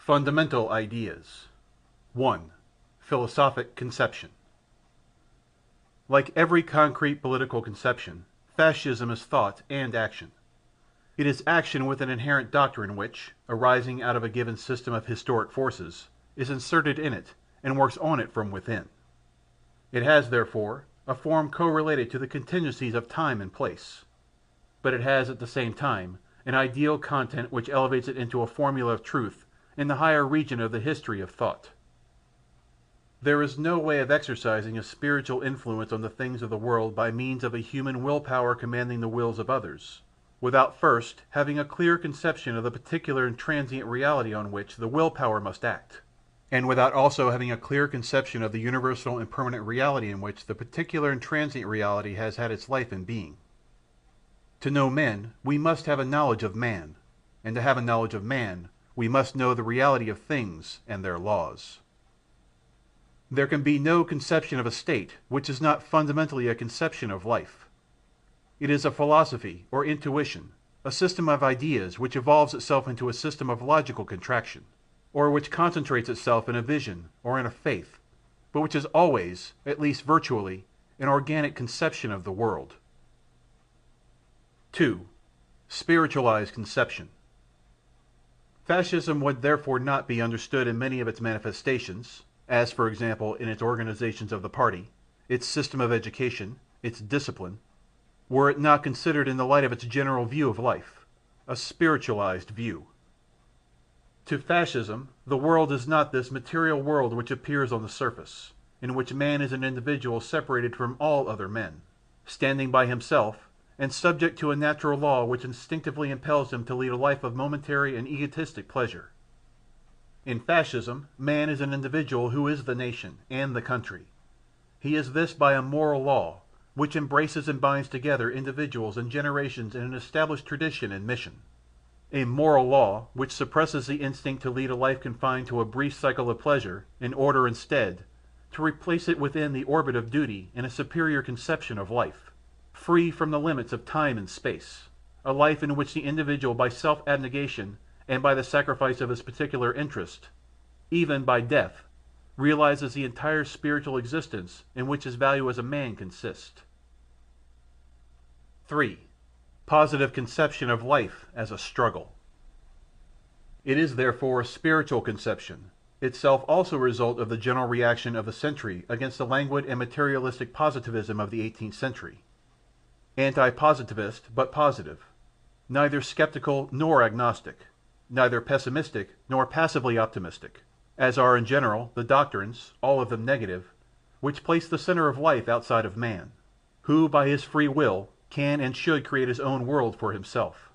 Fundamental ideas. 1. Philosophic conception. Like every concrete political conception, fascism is thought and action. It is action with an inherent doctrine which, arising out of a given system of historic forces, is inserted in it and works on it from within. It has, therefore, a form correlated to the contingencies of time and place, but it has at the same time an ideal content which elevates it into a formula of truth in the higher region of the history of thought. There is no way of exercising a spiritual influence on the things of the world by means of a human will power commanding the wills of others, without first having a clear conception of the particular and transient reality on which the will power must act, and without also having a clear conception of the universal and permanent reality in which the particular and transient reality has had its life and being. To know men, we must have a knowledge of man, and to have a knowledge of man, we must know the reality of things and their laws. There can be no conception of a state which is not fundamentally a conception of life. It is a philosophy or intuition, a system of ideas which evolves itself into a system of logical contraction, or which concentrates itself in a vision or in a faith, but which is always, at least virtually, an organic conception of the world. 2. Spiritualized conception. Fascism would therefore not be understood in many of its manifestations, as for example in its organizations of the party, its system of education, its discipline, were it not considered in the light of its general view of life, a spiritualized view. To fascism, the world is not this material world which appears on the surface, in which man is an individual separated from all other men, standing by himself, and subject to a natural law which instinctively impels him to lead a life of momentary and egotistic pleasure. In fascism, man is an individual who is the nation and the country. He is this by a moral law, which embraces and binds together individuals and generations in an established tradition and mission. A moral law which suppresses the instinct to lead a life confined to a brief cycle of pleasure, in order instead to replace it within the orbit of duty in a superior conception of life, free from the limits of time and space, a life in which the individual by self-abnegation and by the sacrifice of his particular interest, even by death, realizes the entire spiritual existence in which his value as a man consists. 3. Positive conception of life as a struggle. It is therefore a spiritual conception, itself also a result of the general reaction of the century against the languid and materialistic positivism of the 18th century. Anti-positivist, but positive, neither skeptical nor agnostic, neither pessimistic nor passively optimistic, as are in general the doctrines, all of them negative, which place the center of life outside of man, who by his free will can and should create his own world for himself.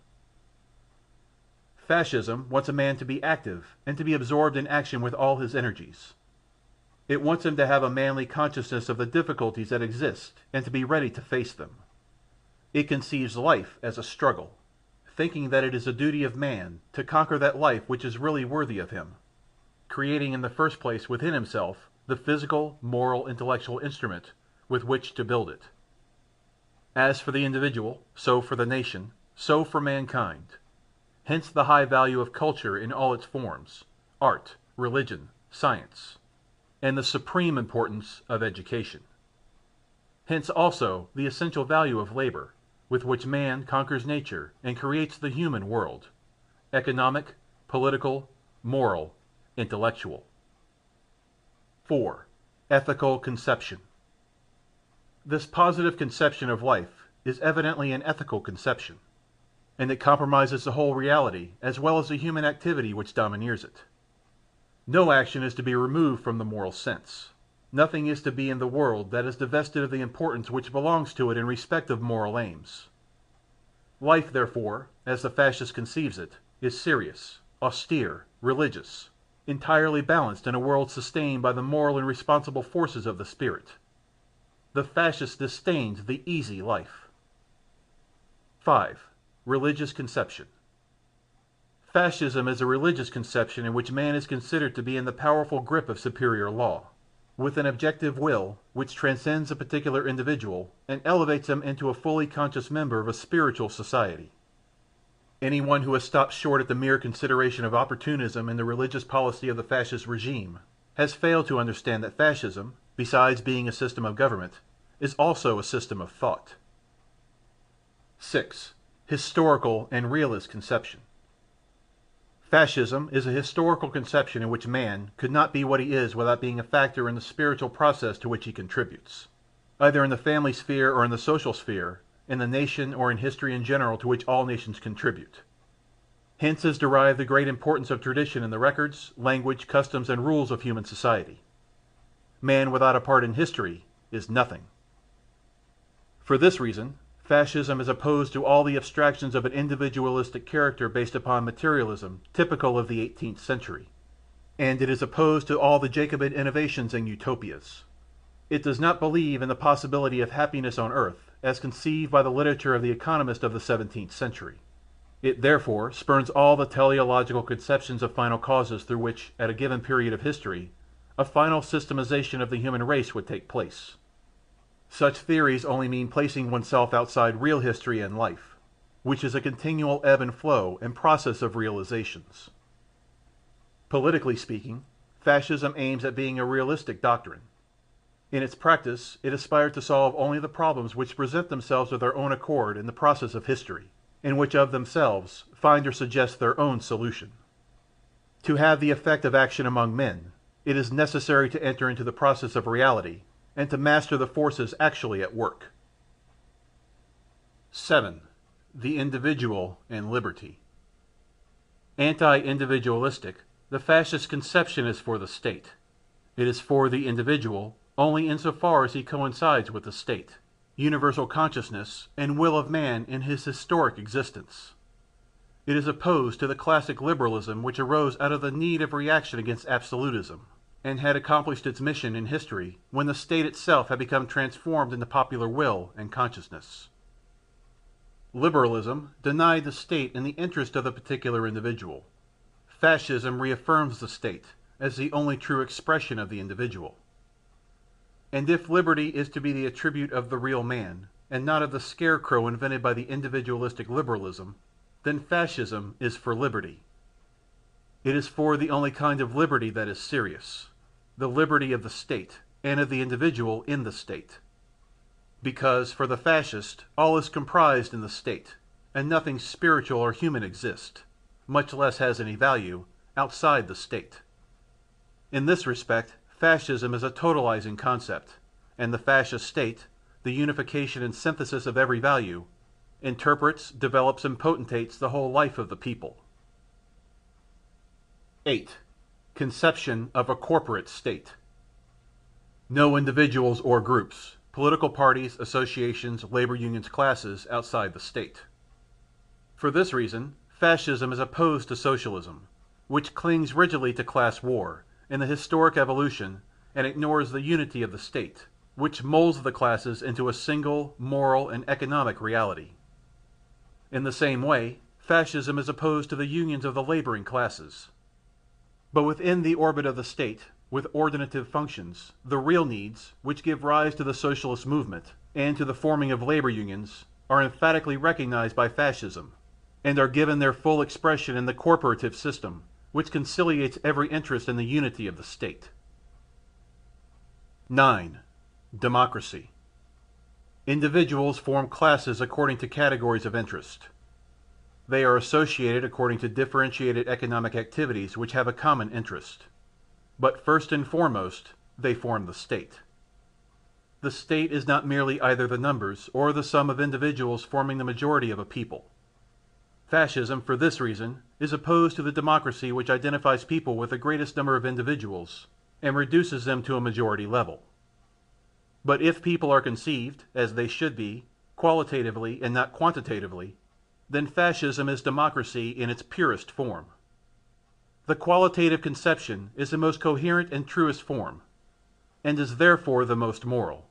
Fascism wants a man to be active and to be absorbed in action with all his energies. It wants him to have a manly consciousness of the difficulties that exist and to be ready to face them. It conceives life as a struggle, thinking that it is a duty of man to conquer that life which is really worthy of him, creating in the first place within himself the physical, moral, intellectual instrument with which to build it. As for the individual, so for the nation, so for mankind. Hence the high value of culture in all its forms, art, religion, science, and the supreme importance of education. Hence also the essential value of labor, with which man conquers nature and creates the human world, economic, political, moral, intellectual. 4. Ethical conception. This positive conception of life is evidently an ethical conception, and it compromises the whole reality as well as the human activity which domineers it. No action is to be removed from the moral sense. Nothing is to be in the world that is divested of the importance which belongs to it in respect of moral aims. Life, therefore, as the fascist conceives it, is serious, austere, religious, entirely balanced in a world sustained by the moral and responsible forces of the spirit. The fascist disdains the easy life. 5. Religious conception. Fascism is a religious conception in which man is considered to be in the powerful grip of superior law, with an objective will which transcends a particular individual and elevates him into a fully conscious member of a spiritual society. Anyone who has stopped short at the mere consideration of opportunism in the religious policy of the fascist regime has failed to understand that fascism, besides being a system of government, is also a system of thought. 6. Historical and realist conception. Fascism is a historical conception in which man could not be what he is without being a factor in the spiritual process to which he contributes, either in the family sphere or in the social sphere, in the nation or in history in general to which all nations contribute. Hence is derived the great importance of tradition in the records, language, customs, and rules of human society. Man without a part in history is nothing. For this reason, fascism is opposed to all the abstractions of an individualistic character based upon materialism typical of the 18th century, and it is opposed to all the Jacobin innovations and utopias. It does not believe in the possibility of happiness on earth as conceived by the literature of the economist of the 17th century. It therefore spurns all the teleological conceptions of final causes through which, at a given period of history, a final systemization of the human race would take place. Such theories only mean placing oneself outside real history and life, which is a continual ebb and flow and process of realizations. Politically speaking, fascism aims at being a realistic doctrine. In its practice, it aspires to solve only the problems which present themselves of their own accord in the process of history, and which of themselves find or suggest their own solution. To have the effect of action among men, it is necessary to enter into the process of reality, and to master the forces actually at work. 7. The individual and liberty. Anti-individualistic, the fascist conception is for the state. It is for the individual only insofar as he coincides with the state, universal consciousness, and will of man in his historic existence. It is opposed to the classic liberalism which arose out of the need of reaction against absolutism, and had accomplished its mission in history when the state itself had become transformed into popular will and consciousness. Liberalism denied the state in the interest of the particular individual. Fascism reaffirms the state as the only true expression of the individual. And if liberty is to be the attribute of the real man, and not of the scarecrow invented by the individualistic liberalism, then fascism is for liberty. It is for the only kind of liberty that is serious, the liberty of the state, and of the individual in the state. Because, for the fascist, all is comprised in the state, and nothing spiritual or human exists, much less has any value, outside the state. In this respect, fascism is a totalizing concept, and the fascist state, the unification and synthesis of every value, interprets, develops, and potentates the whole life of the people. 8. Conception of a corporate state. No individuals or groups, political parties, associations, labor unions, classes outside the state. For this reason, fascism is opposed to socialism, which clings rigidly to class war in the historic evolution and ignores the unity of the state, which molds the classes into a single moral and economic reality. In the same way, fascism is opposed to the unions of the laboring classes. But within the orbit of the state, with ordinative functions, the real needs, which give rise to the socialist movement and to the forming of labor unions, are emphatically recognized by fascism, and are given their full expression in the corporative system, which conciliates every interest in the unity of the state. 9. Democracy. Individuals form classes according to categories of interest. They are associated according to differentiated economic activities which have a common interest. But first and foremost, they form the state. The state is not merely either the numbers or the sum of individuals forming the majority of a people. Fascism, for this reason, is opposed to the democracy which identifies people with the greatest number of individuals and reduces them to a majority level. But if people are conceived, as they should be, qualitatively and not quantitatively, then fascism is democracy in its purest form. The qualitative conception is the most coherent and truest form, and is therefore the most moral,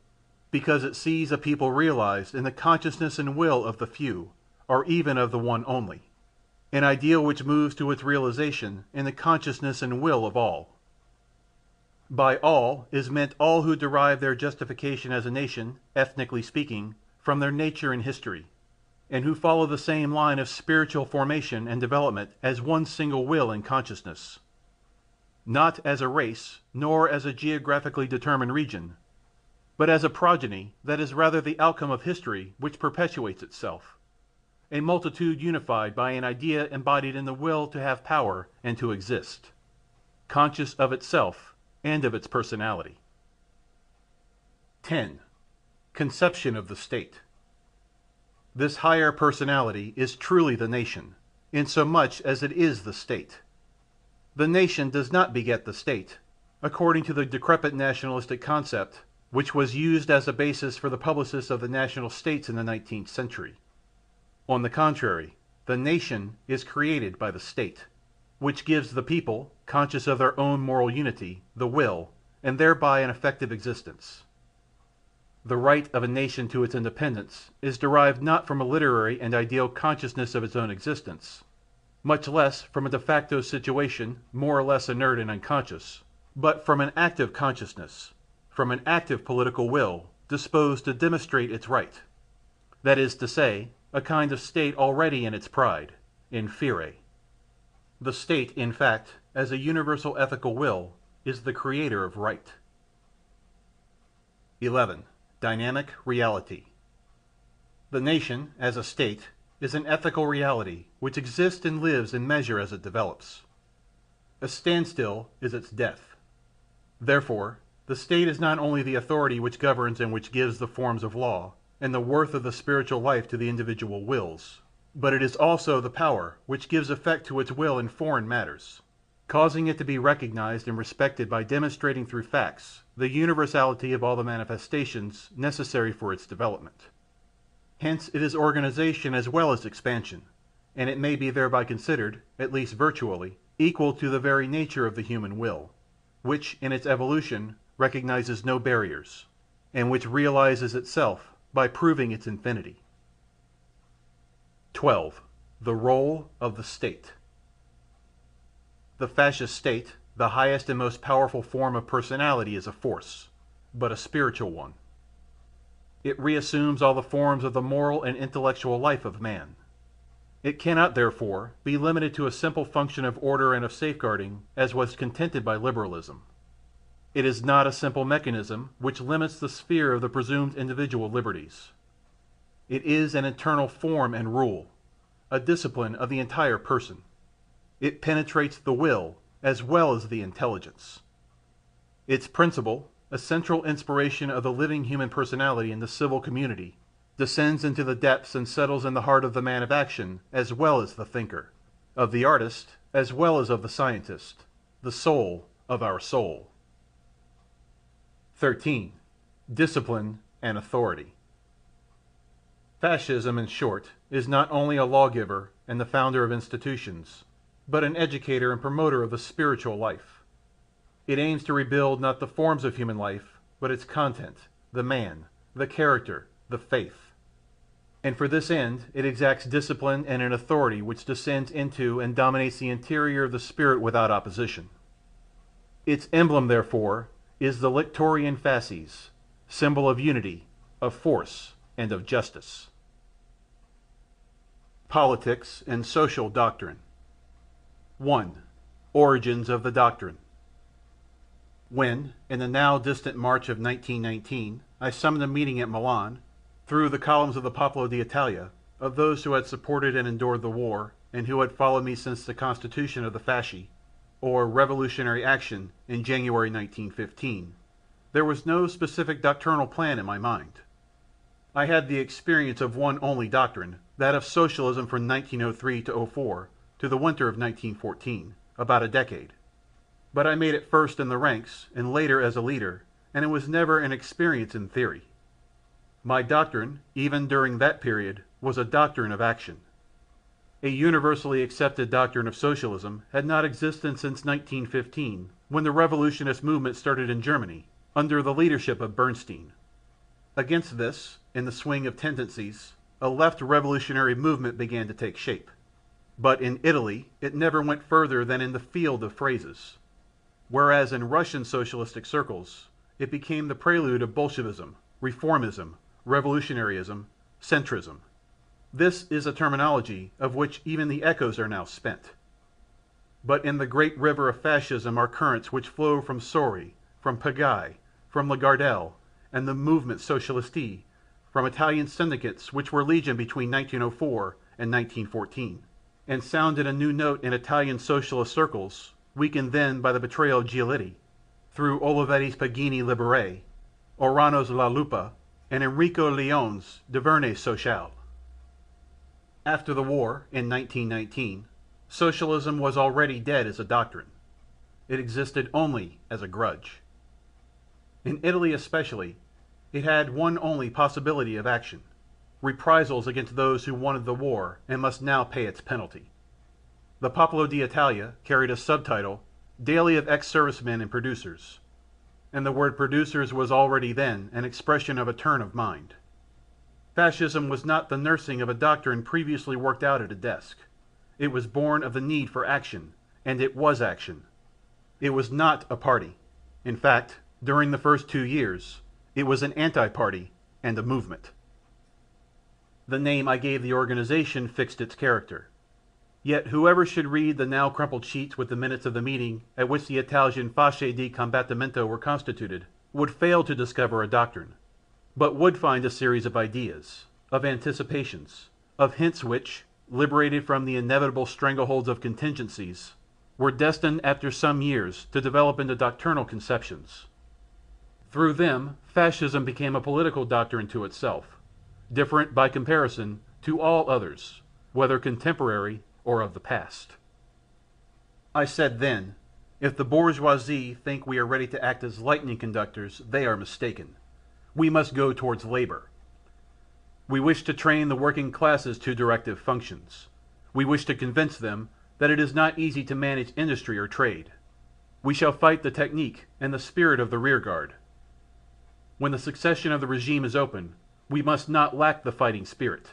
because it sees a people realized in the consciousness and will of the few, or even of the one only, an ideal which moves to its realization in the consciousness and will of all. By all is meant all who derive their justification as a nation, ethnically speaking, from their nature and history, and who follow the same line of spiritual formation and development as one single will and consciousness, not as a race, nor as a geographically determined region, but as a progeny that is rather the outcome of history which perpetuates itself, a multitude unified by an idea embodied in the will to have power and to exist, conscious of itself and of its personality. 10. Conception of the state. This higher personality is truly the nation, insomuch as it is the state. The nation does not beget the state, according to the decrepit nationalistic concept which was used as a basis for the publicists of the national states in the 19th century. On the contrary, the nation is created by the state, which gives the people, conscious of their own moral unity, the will, and thereby an effective existence. The right of a nation to its independence is derived not from a literary and ideal consciousness of its own existence, much less from a de facto situation more or less inert and unconscious, but from an active consciousness, from an active political will disposed to demonstrate its right, that is to say, a kind of state already in its pride, in fere. The state, in fact, as a universal ethical will, is the creator of right. 11. Dynamic reality. The nation, as a state, is an ethical reality which exists and lives in measure as it develops. A standstill is its death. Therefore, the state is not only the authority which governs and which gives the forms of law, and the worth of the spiritual life to the individual wills, but it is also the power which gives effect to its will in foreign matters, causing it to be recognized and respected by demonstrating through facts the universality of all the manifestations necessary for its development. Hence it is organization as well as expansion, and it may be thereby considered, at least virtually, equal to the very nature of the human will, which in its evolution recognizes no barriers, and which realizes itself by proving its infinity. 12. The role of the state. The fascist state, the highest and most powerful form of personality, is a force, but a spiritual one. It reassumes all the forms of the moral and intellectual life of man. It cannot, therefore, be limited to a simple function of order and of safeguarding, as was contended by Liberalism. It is not a simple mechanism which limits the sphere of the presumed individual liberties. It is an internal form and rule, a discipline of the entire person. It penetrates the will as well as the intelligence. Its principle, a central inspiration of the living human personality in the civil community, descends into the depths and settles in the heart of the man of action as well as the thinker, of the artist as well as of the scientist, the soul of our soul. 13. Discipline and authority. Fascism, in short, is not only a lawgiver and the founder of institutions, but an educator and promoter of the spiritual life. It aims to rebuild not the forms of human life, but its content, the man, the character, the faith. And for this end it exacts discipline and an authority which descends into and dominates the interior of the spirit without opposition. Its emblem, therefore, is the Lictorian fasces, symbol of unity, of force, and of justice. Politics and social doctrine. 1. Origins of the doctrine. When, in the now distant March of 1919, I summoned a meeting at Milan, through the columns of the Popolo d'Italia, of those who had supported and endured the war, and who had followed me since the constitution of the Fasci, or revolutionary action, in January 1915, there was no specific doctrinal plan in my mind. I had the experience of one only doctrine, that of socialism from 1903 to 04 to the winter of 1914, about a decade. But I made it first in the ranks, and later as a leader, and it was never an experience in theory. My doctrine, even during that period, was a doctrine of action. A universally accepted doctrine of socialism had not existed since 1915, when the revolutionist movement started in Germany, under the leadership of Bernstein. Against this, in the swing of tendencies, a left revolutionary movement began to take shape. But in Italy it never went further than in the field of phrases, whereas in Russian socialistic circles it became the prelude of Bolshevism, reformism, revolutionaryism, centrism. This is a terminology of which even the echoes are now spent. But in the great river of fascism are currents which flow from Sori, from Pagai, from Lagardelle, and the Mouvement Socialiste, from Italian syndicates which were legion between 1904 and 1914, and sounded a new note in Italian socialist circles, weakened then by the betrayal of Giolitti, through Olivetti's Pagini Libere, Orano's La Lupa, and Enrico Leone's Deverne Sociale. After the war, in 1919, socialism was already dead as a doctrine. It existed only as a grudge. In Italy especially, it had one only possibility of action: reprisals against those who wanted the war and must now pay its penalty. The Popolo d'Italia carried a subtitle, Daily of Ex-Servicemen and Producers, and the word producers was already then an expression of a turn of mind. Fascism was not the nursing of a doctrine previously worked out at a desk. It was born of the need for action, and it was action. It was not a party. In fact, during the first 2 years, it was an anti-party and a movement. The name I gave the organization fixed its character. Yet whoever should read the now crumpled sheets with the minutes of the meeting at which the Italian Fasce di Combattimento were constituted would fail to discover a doctrine, but would find a series of ideas, of anticipations, of hints which, liberated from the inevitable strangleholds of contingencies, were destined after some years to develop into doctrinal conceptions. Through them, fascism became a political doctrine to itself, different by comparison to all others, whether contemporary or of the past. I said then, if the bourgeoisie think we are ready to act as lightning conductors, they are mistaken. We must go towards labor. We wish to train the working classes to directive functions. We wish to convince them that it is not easy to manage industry or trade. We shall fight the technique and the spirit of the rearguard. When the succession of the regime is open, we must not lack the fighting spirit.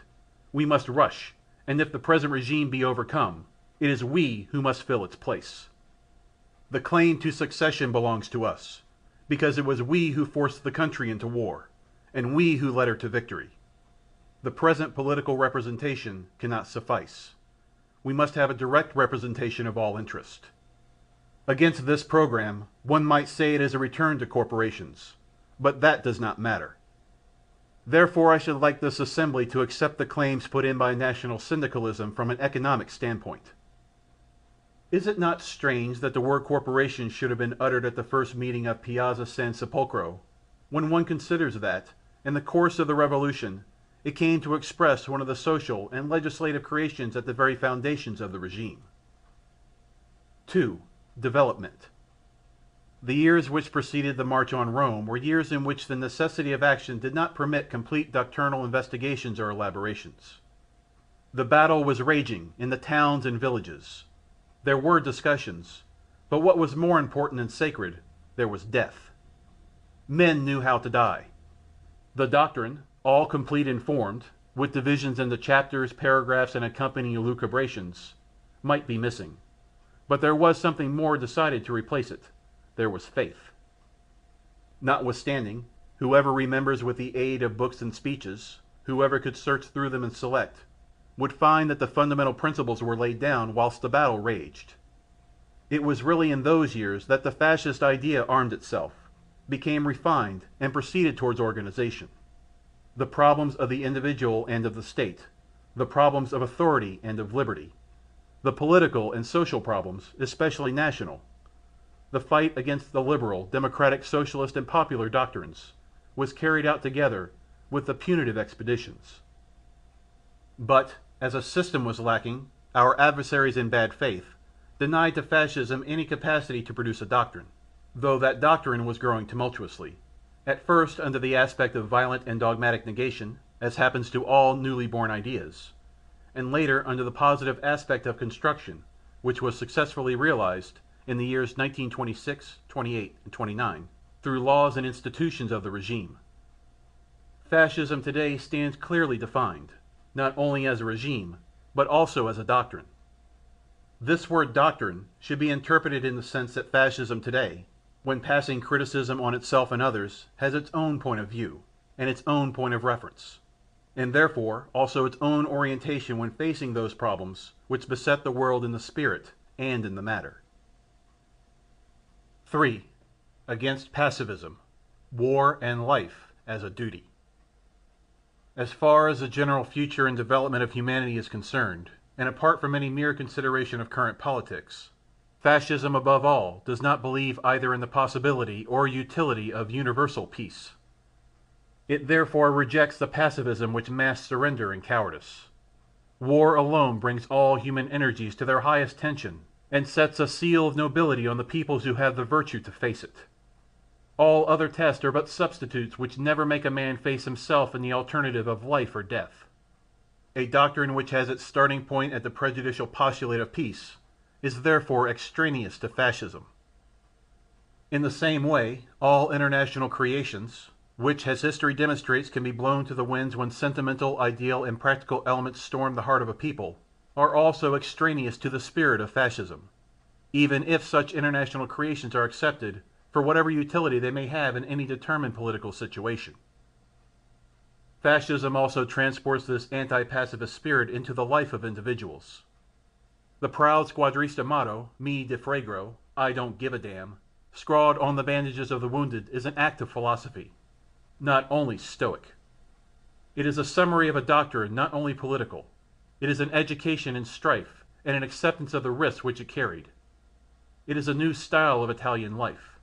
We must rush, and if the present regime be overcome, it is we who must fill its place. The claim to succession belongs to us, because it was we who forced the country into war, and we who led her to victory. The present political representation cannot suffice. We must have a direct representation of all interest. Against this program, one might say it is a return to corporations, but that does not matter. Therefore I should like this assembly to accept the claims put in by national syndicalism from an economic standpoint. Is it not strange that the word corporation should have been uttered at the first meeting of Piazza San Sepolcro, when one considers that, in the course of the revolution, it came to express one of the social and legislative creations at the very foundations of the regime? 2. Development. The years which preceded the march on Rome were years in which the necessity of action did not permit complete doctrinal investigations or elaborations. The battle was raging in the towns and villages. There were discussions, but what was more important and sacred, there was death. Men knew how to die. The doctrine, all complete and formed, with divisions into chapters, paragraphs, and accompanying lucubrations, might be missing, but there was something more decided to replace it. There was faith. Notwithstanding, whoever remembers with the aid of books and speeches, whoever could search through them and select, would find that the fundamental principles were laid down whilst the battle raged. It was really in those years that the fascist idea armed itself, became refined, and proceeded towards organization. The problems of the individual and of the state, the problems of authority and of liberty, the political and social problems, especially national, the fight against the liberal, democratic, socialist, and popular doctrines, was carried out together with the punitive expeditions. But, as a system was lacking, our adversaries in bad faith denied to fascism any capacity to produce a doctrine, though that doctrine was growing tumultuously, at first under the aspect of violent and dogmatic negation, as happens to all newly born ideas, and later under the positive aspect of construction, which was successfully realized in the years 1926, 28, and 29, through laws and institutions of the regime. Fascism today stands clearly defined, not only as a regime, but also as a doctrine. This word doctrine should be interpreted in the sense that fascism today, when passing criticism on itself and others, has its own point of view, and its own point of reference. and therefore also its own orientation when facing those problems which beset the world in the spirit and in the matter. 3. Against pacifism, war and life as a duty. As far as the general future and development of humanity is concerned, and apart from any mere consideration of current politics, Fascism above all does not believe either in the possibility or utility of universal peace. It therefore rejects the pacifism which masks surrender and cowardice. War alone brings all human energies to their highest tension, and sets a seal of nobility on the peoples who have the virtue to face it. All other tests are but substitutes which never make a man face himself in the alternative of life or death. A doctrine which has its starting point at the prejudicial postulate of peace is therefore extraneous to Fascism. In the same way, all international creations, which, as history demonstrates, can be blown to the winds when sentimental, ideal, and practical elements storm the heart of a people, are also extraneous to the spirit of Fascism, even if such international creations are accepted for whatever utility they may have in any determined political situation. Fascism also transports this anti-pacifist spirit into the life of individuals. The proud squadrista motto, "Me defragro," I don't give a damn, scrawled on the bandages of the wounded is an act of philosophy, not only stoic. It is a summary of a doctrine not only political, it is an education in strife and an acceptance of the risks which it carried. It is a new style of Italian life.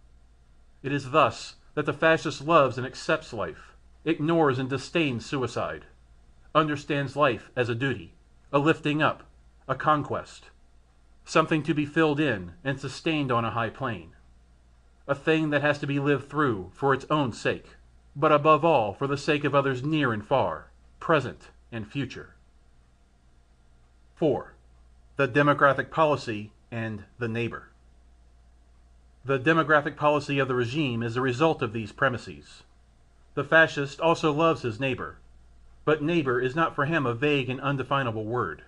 It is thus that the fascist loves and accepts life, ignores and disdains suicide, understands life as a duty, a lifting up, a conquest, something to be filled in and sustained on a high plane, a thing that has to be lived through for its own sake, but above all for the sake of others near and far, present and future. 4. The demographic policy and the neighbor. The demographic policy of the regime is the result of these premises. The fascist also loves his neighbor, but neighbor is not for him a vague and undefinable word.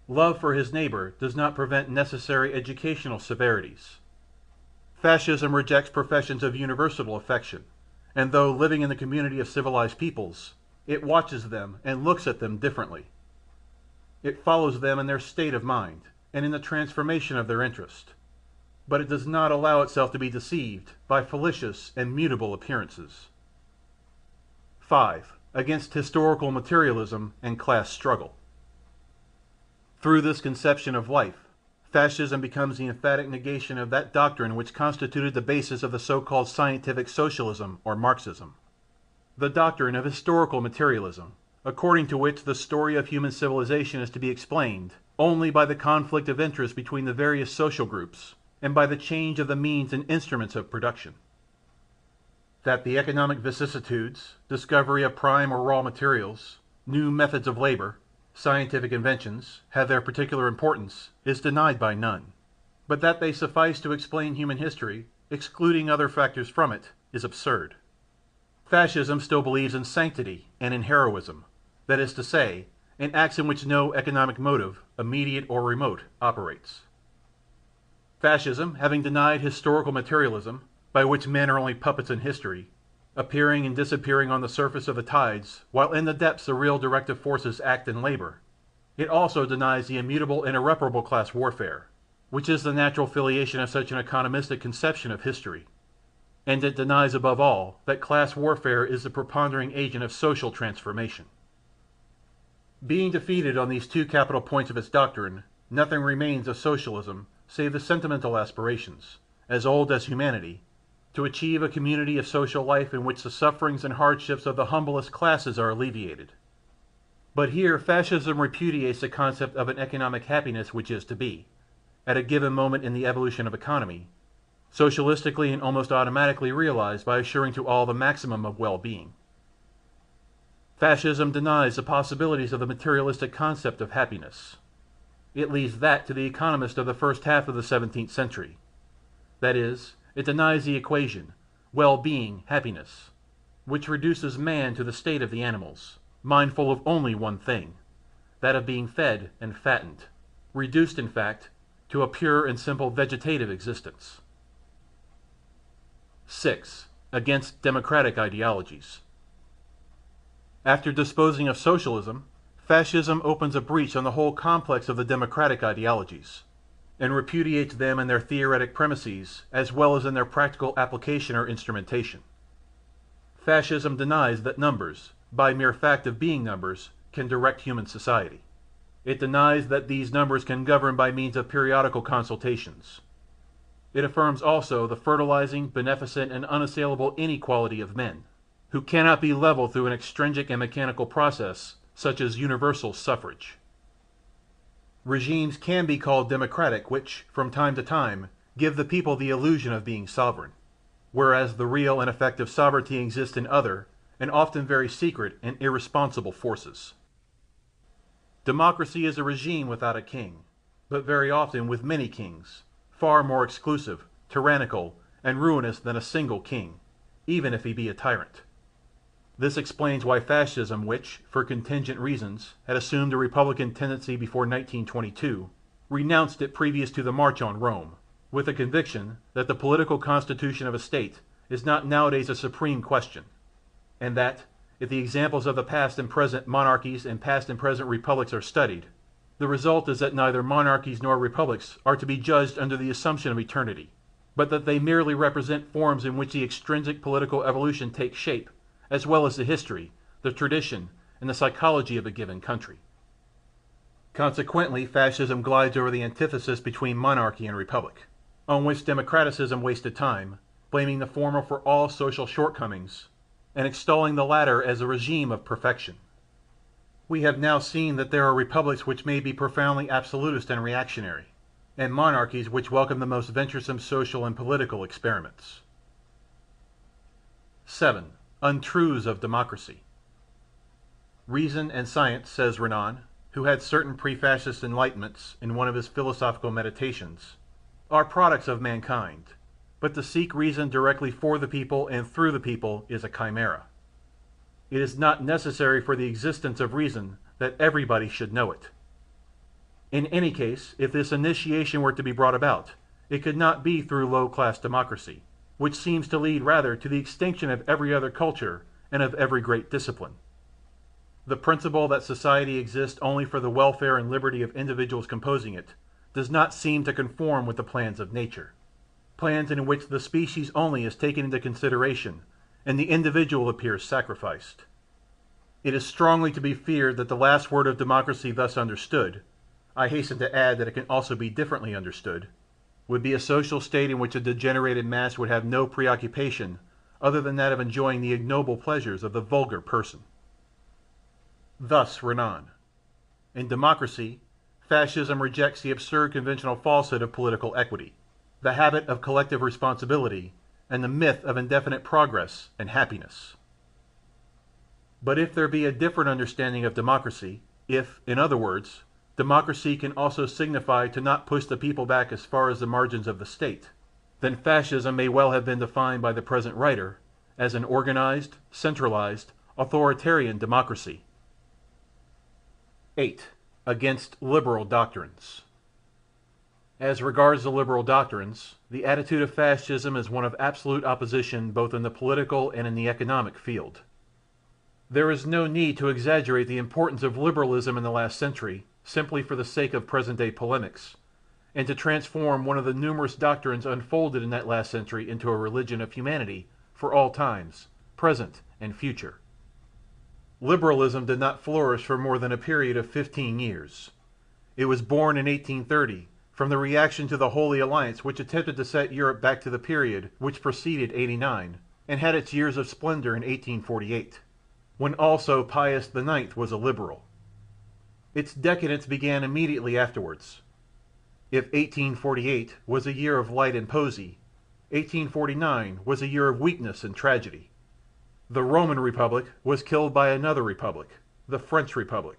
Love for his neighbor does not prevent necessary educational severities. Fascism rejects professions of universal affection, and though living in the community of civilized peoples, it watches them and looks at them differently. It follows them in their state of mind, and in the transformation of their interest, but it does not allow itself to be deceived by fallacious and mutable appearances. 5. Against historical materialism and class struggle. Through this conception of life, Fascism becomes the emphatic negation of that doctrine which constituted the basis of the so-called scientific socialism or Marxism. The doctrine of historical materialism, according to which the story of human civilization is to be explained only by the conflict of interest between the various social groups and by the change of the means and instruments of production. That the economic vicissitudes, discovery of prime or raw materials, new methods of labor, scientific inventions, have their particular importance, is denied by none. But that they suffice to explain human history, excluding other factors from it, is absurd. Fascism still believes in sanctity and in heroism, that is to say, in acts in which no economic motive, immediate or remote, operates. Fascism, having denied historical materialism, by which men are only puppets in history, appearing and disappearing on the surface of the tides, while in the depths the real directive forces act and labor, it also denies the immutable and irreparable class warfare, which is the natural filiation of such an economistic conception of history, and it denies above all that class warfare is the preponderating agent of social transformation. Being defeated on these two capital points of its doctrine, nothing remains of socialism save the sentimental aspirations, as old as humanity, to achieve a community of social life in which the sufferings and hardships of the humblest classes are alleviated. But here Fascism repudiates the concept of an economic happiness which is to be, at a given moment in the evolution of economy, socialistically and almost automatically realized by assuring to all the maximum of well-being. Fascism denies the possibilities of the materialistic concept of happiness. It leaves that to the economists of the first half of the 17th century. That is, it denies the equation, well-being, happiness, which reduces man to the state of the animals, mindful of only one thing, that of being fed and fattened, reduced in fact to a pure and simple vegetative existence. 6. Against democratic ideologies. After disposing of socialism, fascism opens a breach on the whole complex of the democratic ideologies, and repudiates them in their theoretic premises as well as in their practical application or instrumentation. Fascism denies that numbers, by mere fact of being numbers, can direct human society. It denies that these numbers can govern by means of periodical consultations. It affirms also the fertilizing, beneficent, and unassailable inequality of men, who cannot be leveled through an extrinsic and mechanical process such as universal suffrage. Regimes can be called democratic which, from time to time, give the people the illusion of being sovereign, whereas the real and effective sovereignty exists in other, and often very secret and irresponsible forces. Democracy is a regime without a king, but very often with many kings, far more exclusive, tyrannical, and ruinous than a single king, even if he be a tyrant. This explains why fascism, which, for contingent reasons, had assumed a republican tendency before 1922, renounced it previous to the March on Rome, with the conviction that the political constitution of a state is not nowadays a supreme question, and that, if the examples of the past and present monarchies and past and present republics are studied, the result is that neither monarchies nor republics are to be judged under the assumption of eternity, but that they merely represent forms in which the extrinsic political evolution takes shape, as well as the history, the tradition, and the psychology of a given country. Consequently, fascism glides over the antithesis between monarchy and republic, on which democraticism wasted time, blaming the former for all social shortcomings, and extolling the latter as a regime of perfection. We have now seen that there are republics which may be profoundly absolutist and reactionary, and monarchies which welcome the most venturesome social and political experiments. 7. Untruths of democracy. Reason and science, says Renan, who had certain pre-fascist enlightenments in one of his philosophical meditations, are products of mankind, but to seek reason directly for the people and through the people is a chimera. It is not necessary for the existence of reason that everybody should know it. In any case, if this initiation were to be brought about, it could not be through low-class democracy, which seems to lead rather to the extinction of every other culture and of every great discipline. The principle that society exists only for the welfare and liberty of individuals composing it does not seem to conform with the plans of nature, plans in which the species only is taken into consideration and the individual appears sacrificed. It is strongly to be feared that the last word of democracy thus understood, I hasten to add that it can also be differently understood, would be a social state in which a degenerated mass would have no preoccupation other than that of enjoying the ignoble pleasures of the vulgar person. Thus Renan. In democracy, fascism rejects the absurd conventional falsehood of political equity, the habit of collective responsibility, and the myth of indefinite progress and happiness. But if there be a different understanding of democracy, if, in other words, democracy can also signify to not push the people back as far as the margins of the state, then fascism may well have been defined by the present writer as an organized, centralized, authoritarian democracy. 8. Against liberal doctrines. As regards the liberal doctrines, the attitude of fascism is one of absolute opposition both in the political and in the economic field. There is no need to exaggerate the importance of liberalism in the last century, simply for the sake of present-day polemics, and to transform one of the numerous doctrines unfolded in that last century into a religion of humanity for all times, present and future. Liberalism did not flourish for more than a period of 15 years. It was born in 1830, from the reaction to the Holy Alliance which attempted to set Europe back to the period which preceded '89, and had its years of splendor in 1848, when also Pius IX was a liberal. Its decadence began immediately afterwards. If 1848 was a year of light and posy, 1849 was a year of weakness and tragedy. The Roman Republic was killed by another republic, the French Republic.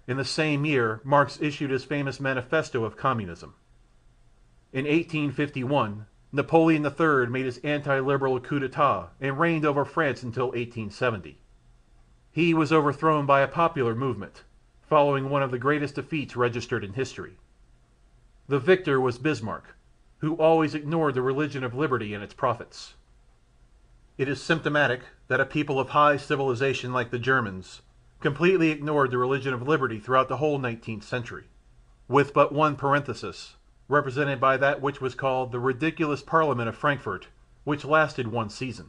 In the same year, Marx issued his famous manifesto of communism. In 1851, Napoleon III made his anti-liberal coup d'etat and reigned over France until 1870. He was overthrown by a popular movement, following one of the greatest defeats registered in history. The victor was Bismarck, who always ignored the religion of liberty and its prophets. It is symptomatic that a people of high civilization like the Germans completely ignored the religion of liberty throughout the whole 19th century, with but one parenthesis, represented by that which was called the ridiculous Parliament of Frankfurt, which lasted one season.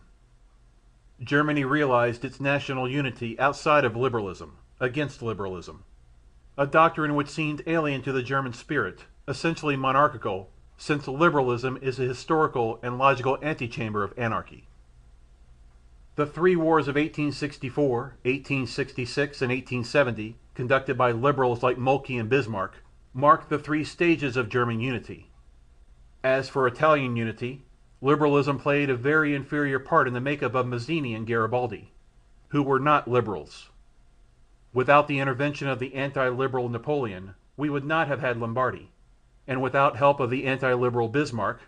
Germany realized its national unity outside of liberalism, against liberalism, a doctrine which seemed alien to the German spirit, essentially monarchical, since liberalism is a historical and logical antechamber of anarchy. The three wars of 1864, 1866, and 1870, conducted by liberals like Moltke and Bismarck, marked the three stages of German unity. As for Italian unity, liberalism played a very inferior part in the makeup of Mazzini and Garibaldi, who were not liberals. Without the intervention of the anti-liberal Napoleon, we would not have had Lombardy, and without help of the anti-liberal Bismarck,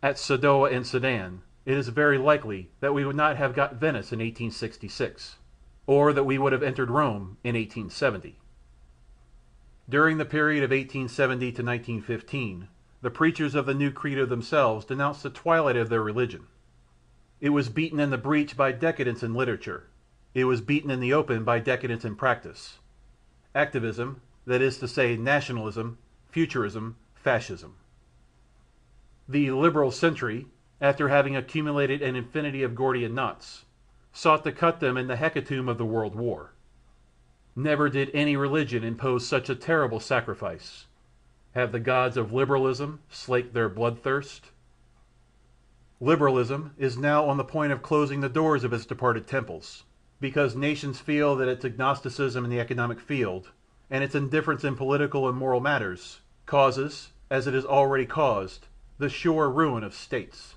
at Sadowa and Sedan, it is very likely that we would not have got Venice in 1866, or that we would have entered Rome in 1870. During the period of 1870 to 1915, the preachers of the new credo themselves denounced the twilight of their religion. It was beaten in the breach by decadence in literature. It was beaten in the open by decadence in practice. Activism, that is to say nationalism, futurism, fascism. The liberal century, after having accumulated an infinity of Gordian knots, sought to cut them in the hecatomb of the World War. Never did any religion impose such a terrible sacrifice. Have the gods of liberalism slaked their bloodthirst? Liberalism is now on the point of closing the doors of its departed temples, because nations feel that its agnosticism in the economic field, and its indifference in political and moral matters, causes, as it has already caused, the sure ruin of states.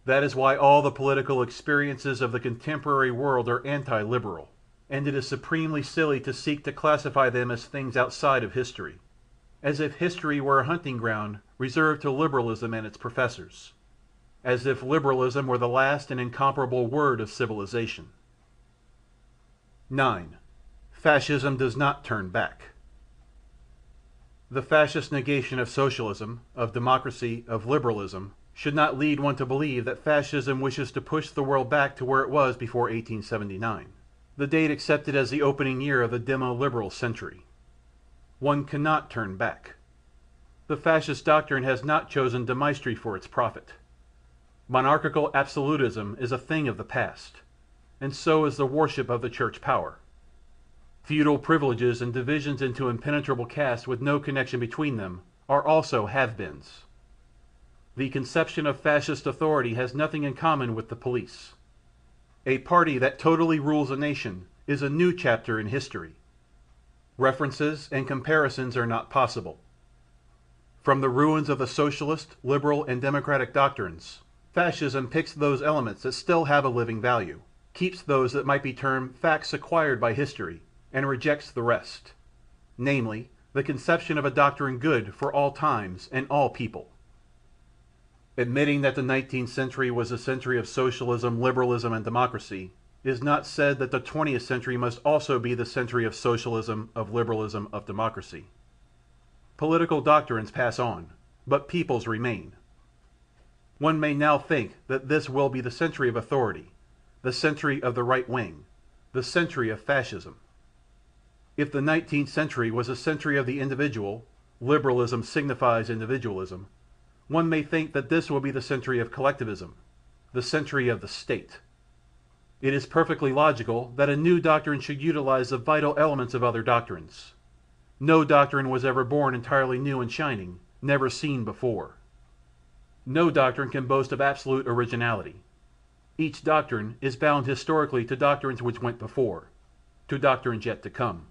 That is why all the political experiences of the contemporary world are anti-liberal, and it is supremely silly to seek to classify them as things outside of history, as if history were a hunting ground reserved to liberalism and its professors, as if liberalism were the last and incomparable word of civilization. 9. Fascism does not turn back. The fascist negation of socialism, of democracy, of liberalism, should not lead one to believe that fascism wishes to push the world back to where it was before 1879, the date accepted as the opening year of the demo-liberal century. One cannot turn back. The fascist doctrine has not chosen de Maistre for its prophet. Monarchical absolutism is a thing of the past, and so is the worship of the church power. Feudal privileges and divisions into impenetrable castes with no connection between them are also have-beens. The conception of fascist authority has nothing in common with the police. A party that totally rules a nation is a new chapter in history. References and comparisons are not possible. From the ruins of the socialist, liberal, and democratic doctrines, fascism picks those elements that still have a living value, keeps those that might be termed facts acquired by history, and rejects the rest, namely, the conception of a doctrine good for all times and all people. Admitting that the 19th century was a century of socialism, liberalism, and democracy is not said that the 20th century must also be the century of socialism, of liberalism, of democracy. Political doctrines pass on, but peoples remain. One may now think that this will be the century of authority, the century of the right wing, the century of fascism. If the 19th century was a century of the individual, liberalism signifies individualism, one may think that this will be the century of collectivism, the century of the state. It is perfectly logical that a new doctrine should utilize the vital elements of other doctrines. No doctrine was ever born entirely new and shining, never seen before. No doctrine can boast of absolute originality. Each doctrine is bound historically to doctrines which went before, to doctrines yet to come.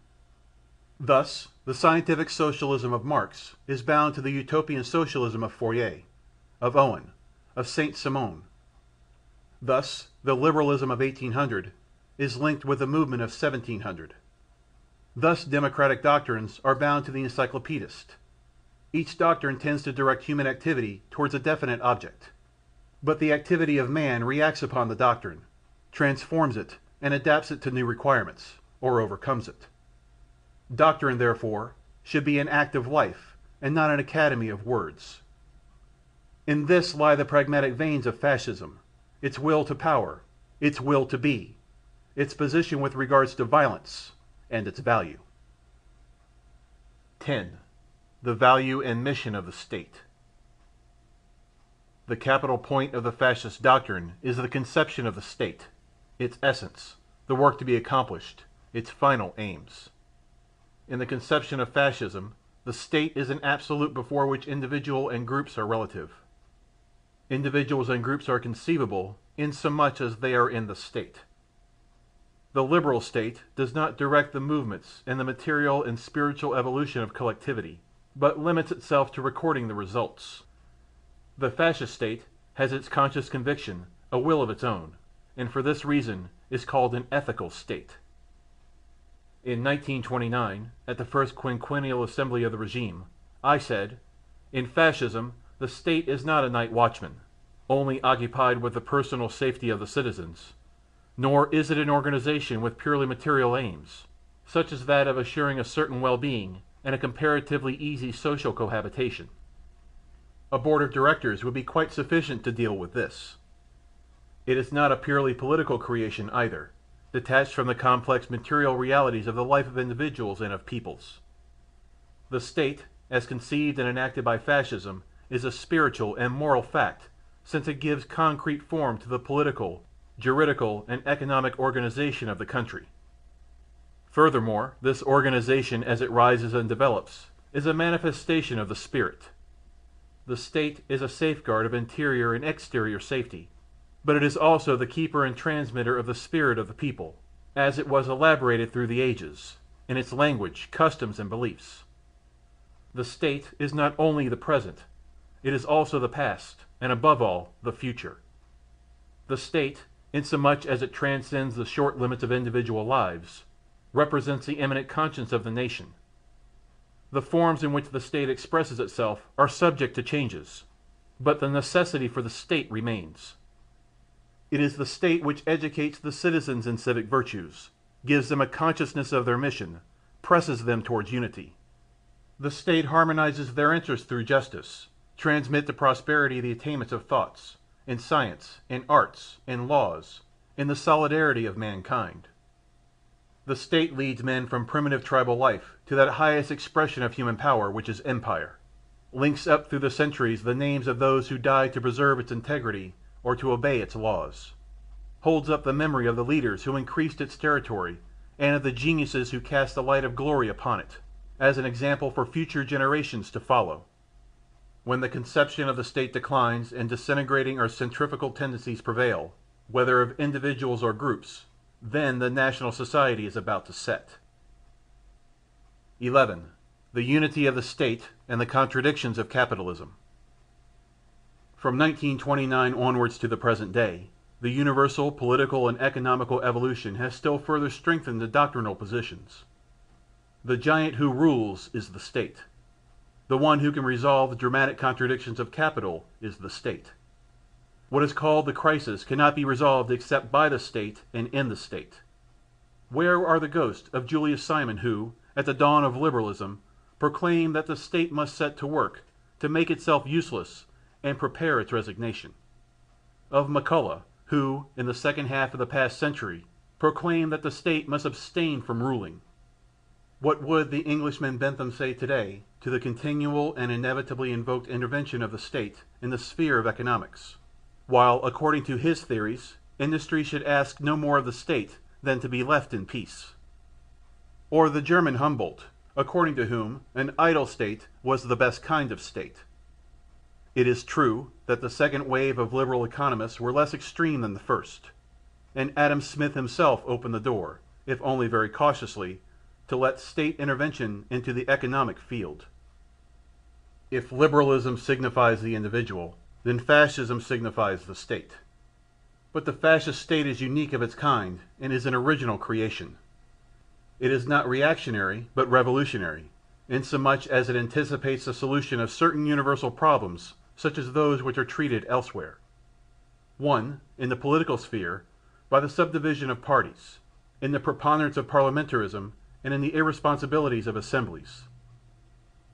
Thus, the scientific socialism of Marx is bound to the utopian socialism of Fourier, of Owen, of Saint-Simon. Thus, the liberalism of 1800 is linked with the movement of 1700. Thus, democratic doctrines are bound to the encyclopedist. Each doctrine tends to direct human activity towards a definite object. But the activity of man reacts upon the doctrine, transforms it, and adapts it to new requirements, or overcomes it. Doctrine, therefore, should be an act of life, and not an academy of words. In this lie the pragmatic veins of fascism, its will to power, its will to be, its position with regards to violence, and its value. 10. The value and mission of the state. The capital point of the fascist doctrine is the conception of the state, its essence, the work to be accomplished, its final aims. In the conception of fascism, the state is an absolute before which individual and groups are relative. Individuals and groups are conceivable insomuch as they are in the state. The liberal state does not direct the movements and the material and spiritual evolution of collectivity, but limits itself to recording the results. The fascist state has its conscious conviction, a will of its own, and for this reason is called an ethical state. In 1929, at the first quinquennial assembly of the regime, I said, "In fascism, the state is not a night watchman, only occupied with the personal safety of the citizens, nor is it an organization with purely material aims, such as that of assuring a certain well-being and a comparatively easy social cohabitation. A board of directors would be quite sufficient to deal with this. It is not a purely political creation either, detached from the complex material realities of the life of individuals and of peoples. The state, as conceived and enacted by fascism, is a spiritual and moral fact, since it gives concrete form to the political, juridical, and economic organization of the country. Furthermore, this organization as it rises and develops is a manifestation of the spirit. The state is a safeguard of interior and exterior safety, but it is also the keeper and transmitter of the spirit of the people, as it was elaborated through the ages, in its language, customs, and beliefs. The state is not only the present, it is also the past, and above all, the future. The state, insomuch as it transcends the short limits of individual lives, represents the immanent conscience of the nation. The forms in which the state expresses itself are subject to changes, but the necessity for the state remains. It is the state which educates the citizens in civic virtues, gives them a consciousness of their mission, presses them towards unity. The state harmonizes their interests through justice, transmits to prosperity the attainments of thoughts, in science, in arts, in laws, in the solidarity of mankind. The state leads men from primitive tribal life to that highest expression of human power which is empire, links up through the centuries the names of those who died to preserve its integrity or to obey its laws, holds up the memory of the leaders who increased its territory and of the geniuses who cast the light of glory upon it, as an example for future generations to follow. When the conception of the state declines and disintegrating or centrifugal tendencies prevail, whether of individuals or groups, then the national society is about to set. 11. The unity of the state and the contradictions of capitalism. From 1929 onwards to the present day, the universal political and economical evolution has still further strengthened the doctrinal positions. The giant who rules is the state. The one who can resolve the dramatic contradictions of capital is the state. What is called the crisis cannot be resolved except by the state and in the state. Where are the ghosts of Julius Simon who, at the dawn of liberalism, proclaimed that the state must set to work to make itself useless and prepare its resignation? Of McCulloch, who, in the second half of the past century, proclaimed that the state must abstain from ruling? What would the Englishman Bentham say today to the continual and inevitably invoked intervention of the state in the sphere of economics, while, according to his theories, industry should ask no more of the state than to be left in peace? Or the German Humboldt, according to whom an idle state was the best kind of state? It is true that the second wave of liberal economists were less extreme than the first, and Adam Smith himself opened the door, if only very cautiously, to let state intervention into the economic field. If liberalism signifies the individual, then fascism signifies the state. But the fascist state is unique of its kind and is an original creation. It is not reactionary, but revolutionary, insomuch as it anticipates the solution of certain universal problems, such as those which are treated elsewhere. 1. In the political sphere, by the subdivision of parties, in the preponderance of parliamentarism, and in the irresponsibilities of assemblies.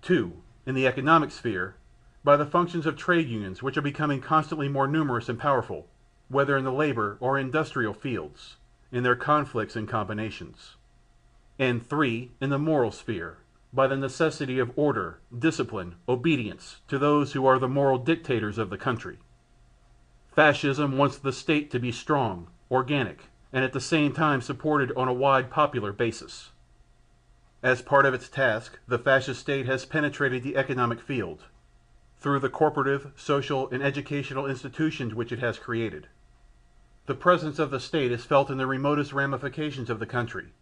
2. In the economic sphere, by the functions of trade unions which are becoming constantly more numerous and powerful, whether in the labor or industrial fields, in their conflicts and combinations. And 3, in the moral sphere, by the necessity of order, discipline, obedience to those who are the moral dictators of the country. Fascism wants the state to be strong, organic, and at the same time supported on a wide popular basis. As part of its task, the fascist state has penetrated the economic field, through the corporative, social, and educational institutions which it has created. The presence of the state is felt in the remotest ramifications of the country,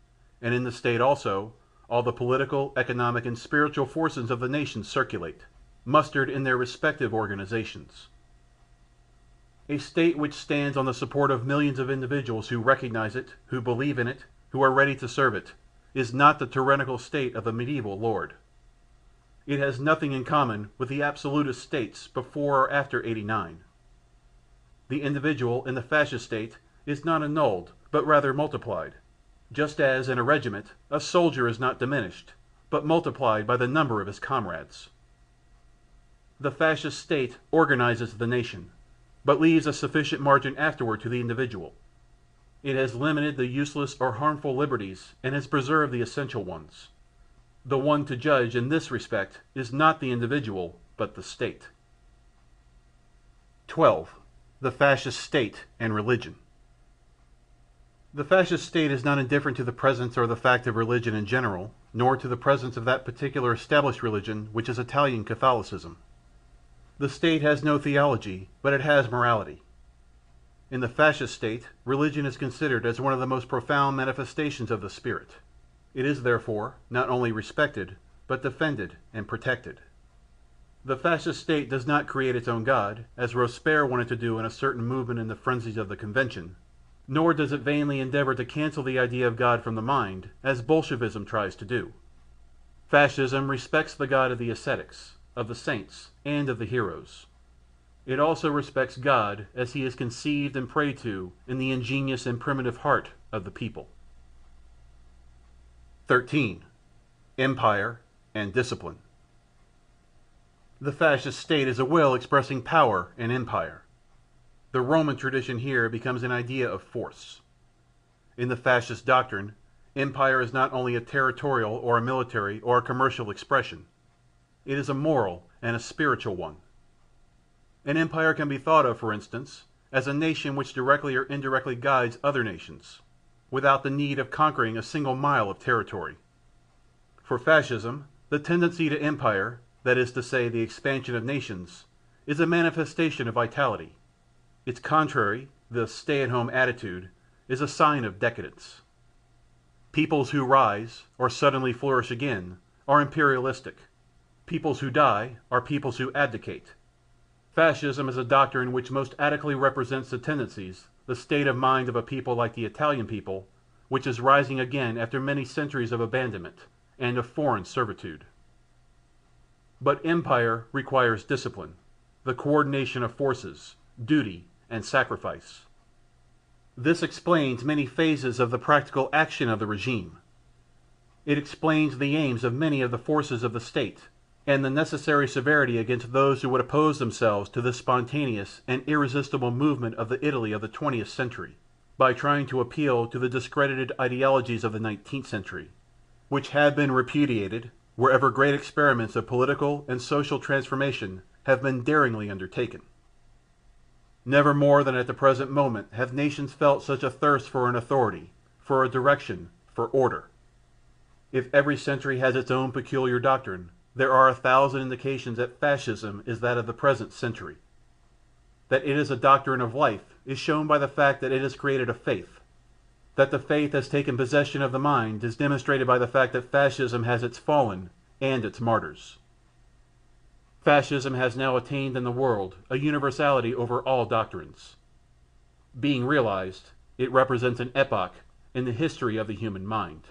and in the state also, all the political, economic, and spiritual forces of the nation circulate, mustered in their respective organizations. A state which stands on the support of millions of individuals who recognize it, who believe in it, who are ready to serve it, is not the tyrannical state of a medieval lord. It has nothing in common with the absolutist states before or after '89. The individual in the fascist state is not annulled, but rather multiplied, just as in a regiment a soldier is not diminished, but multiplied by the number of his comrades. The fascist state organizes the nation, but leaves a sufficient margin afterward to the individual. It has limited the useless or harmful liberties and has preserved the essential ones. The one to judge in this respect is not the individual, but the state. 12. The fascist state and religion. The fascist state is not indifferent to the presence or the fact of religion in general, nor to the presence of that particular established religion which is Italian Catholicism. The state has no theology, but it has morality. In the fascist state, religion is considered as one of the most profound manifestations of the spirit. It is therefore not only respected, but defended and protected. The fascist state does not create its own God, as Robespierre wanted to do in a certain movement in the frenzies of the Convention, nor does it vainly endeavor to cancel the idea of God from the mind, as Bolshevism tries to do. Fascism respects the God of the ascetics, of the saints, and of the heroes. It also respects God as he is conceived and prayed to in the ingenious and primitive heart of the people. 13. Empire and discipline. The fascist state is a will expressing power and empire. The Roman tradition here becomes an idea of force. In the fascist doctrine, empire is not only a territorial or a military or a commercial expression. It is a moral and a spiritual one. An empire can be thought of, for instance, as a nation which directly or indirectly guides other nations, without the need of conquering a single mile of territory. For fascism, the tendency to empire, that is to say the expansion of nations, is a manifestation of vitality. Its contrary, the stay-at-home attitude, is a sign of decadence. Peoples who rise, or suddenly flourish again, are imperialistic. Peoples who die are peoples who abdicate. Fascism is a doctrine which most adequately represents the tendencies, the state of mind of a people like the Italian people, which is rising again after many centuries of abandonment and of foreign servitude. But empire requires discipline, the coordination of forces, duty, and sacrifice. This explains many phases of the practical action of the regime. It explains the aims of many of the forces of the state, and the necessary severity against those who would oppose themselves to this spontaneous and irresistible movement of the Italy of the 20th century, by trying to appeal to the discredited ideologies of the 19th century, which have been repudiated wherever great experiments of political and social transformation have been daringly undertaken. Never more than at the present moment have nations felt such a thirst for an authority, for a direction, for order. If every century has its own peculiar doctrine, there are 1,000 indications that fascism is that of the present century. That it is a doctrine of life is shown by the fact that it has created a faith. That the faith has taken possession of the mind is demonstrated by the fact that fascism has its fallen and its martyrs. Fascism has now attained in the world a universality over all doctrines. Being realized, it represents an epoch in the history of the human mind.